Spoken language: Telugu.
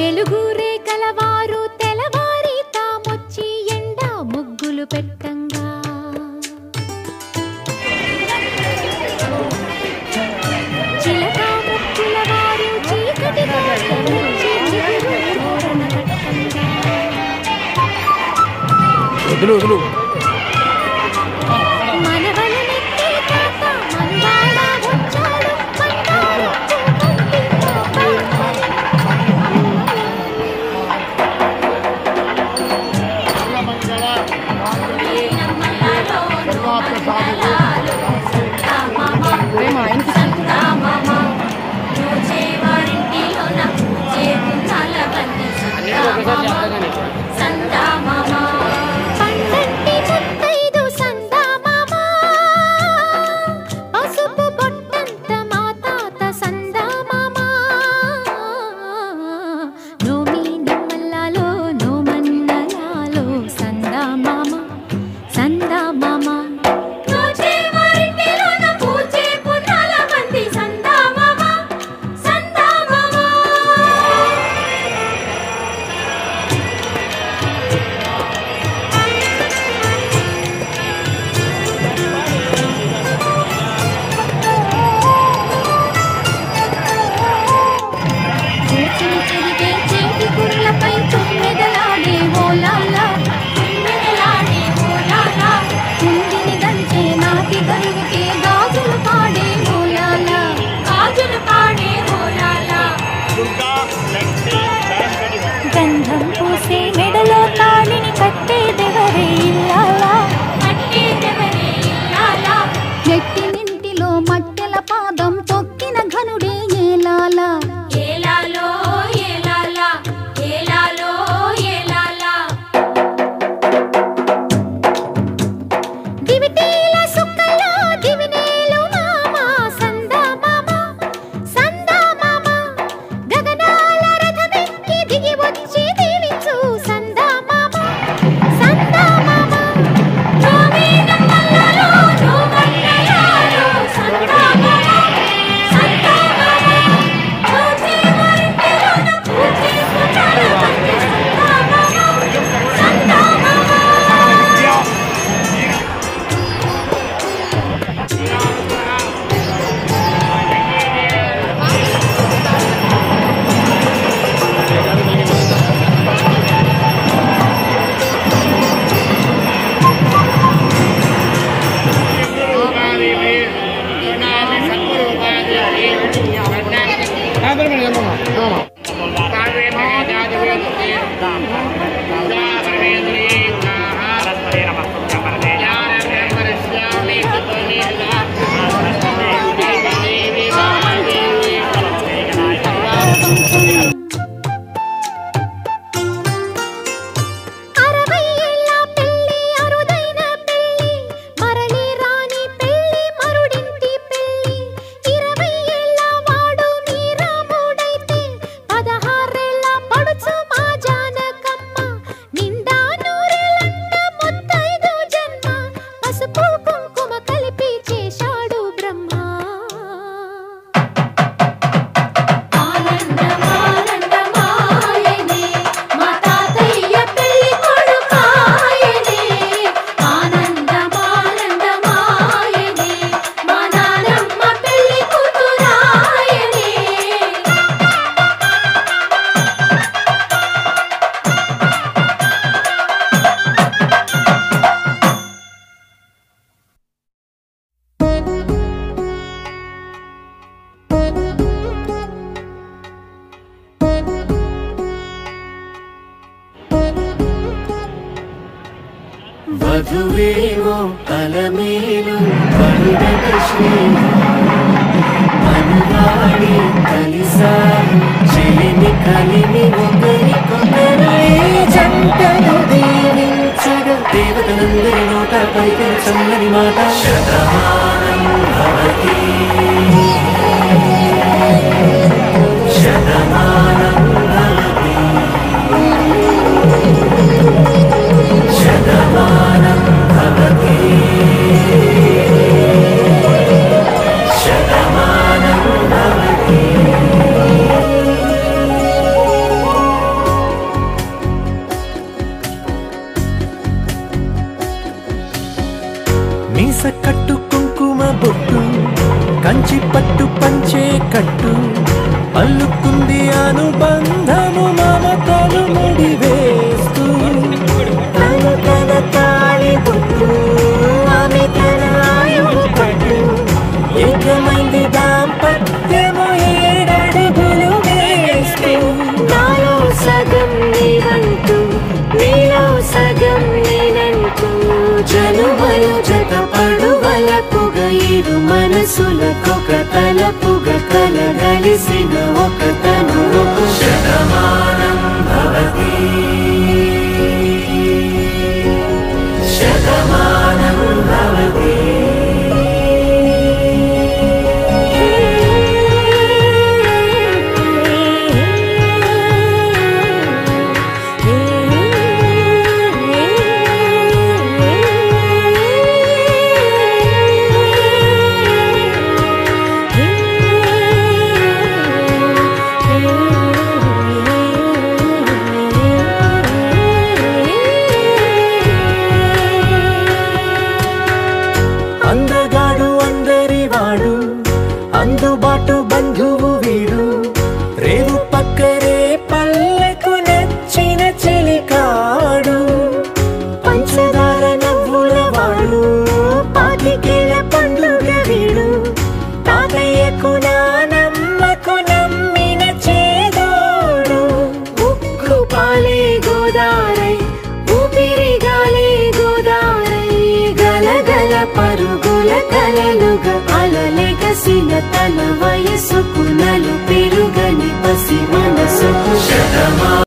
వెలుగురే కలవారు తెలవారి తామొచ్చి ఎండా ముగ్గులు పెట్టంగా చిలక ముక్కుల వారు చీకటి వదులు గంధం పూసే మెడలో తాళిని కట్టేదెవరే ఇల్లాలా నెట్టినింటిలో మట్టెల పాదం తొక్కిన ఘనుడే ఏలాలా ఏలాలో ఏలాలా ఏలాలో ఏలాలా దివిటీల సుక్కల్లో దివినేలు మామ సందా మామ సందా మామ గగనాల రథమెక్కి దిగి వచ్చి దీవించు సందా మామ సందా మామ జోగినమ్మలలో జోగన్నయాలో సందా మామ సందా మామ పూజే వరింటిలోన పూజే పుట్టాల వంటి సందా మామ సందా మామ వధువేమో అలమేలు పండగ అనువాడి కలిసారు చెలిమి కలిమి ఒకరికొకరు జంటను దీవించగా దేవతలందరి నోట పలికిన చల్లని మాట శతమానం భవతి శతమానం భవతి శతమానం భవతి శతమానం భవతి కంచి పట్టు పంచే కట్టు అల్లుకుంది అనుబంధము మమతలు ముడివేస్తూ తను తన తాళి పుట్టు ఆమె తన ఆయువు పట్టు ఏకమైంది దాంపత్యము 7 అడుగులు వేస్తూ నాలో సగం నీవంటూ నీలో సగం నేనంటూ జనుమలు జత పడువలపుగ ఇరు మనసులకొక తలపుగ కలగలిసిన ఒక తను శతమానం భవతి శతమానం భవతి అందగాడు అందరివాడు అందుబాటు బంధువు వీడు రేవు పక్కరే పల్లెకు నచ్చిన చెలికాడు పంచదార నవ్వుల వాడు పాతికేల పండుగ వీడు తాతయ్యకు నానమ్మకు నమ్మిన చేదోడు ఉక్కు పాలే గోదారై ఊపిరి గాలే గోదారై గలగల పరుగుల కలలుగా అలలెగసిన తన వయసుకు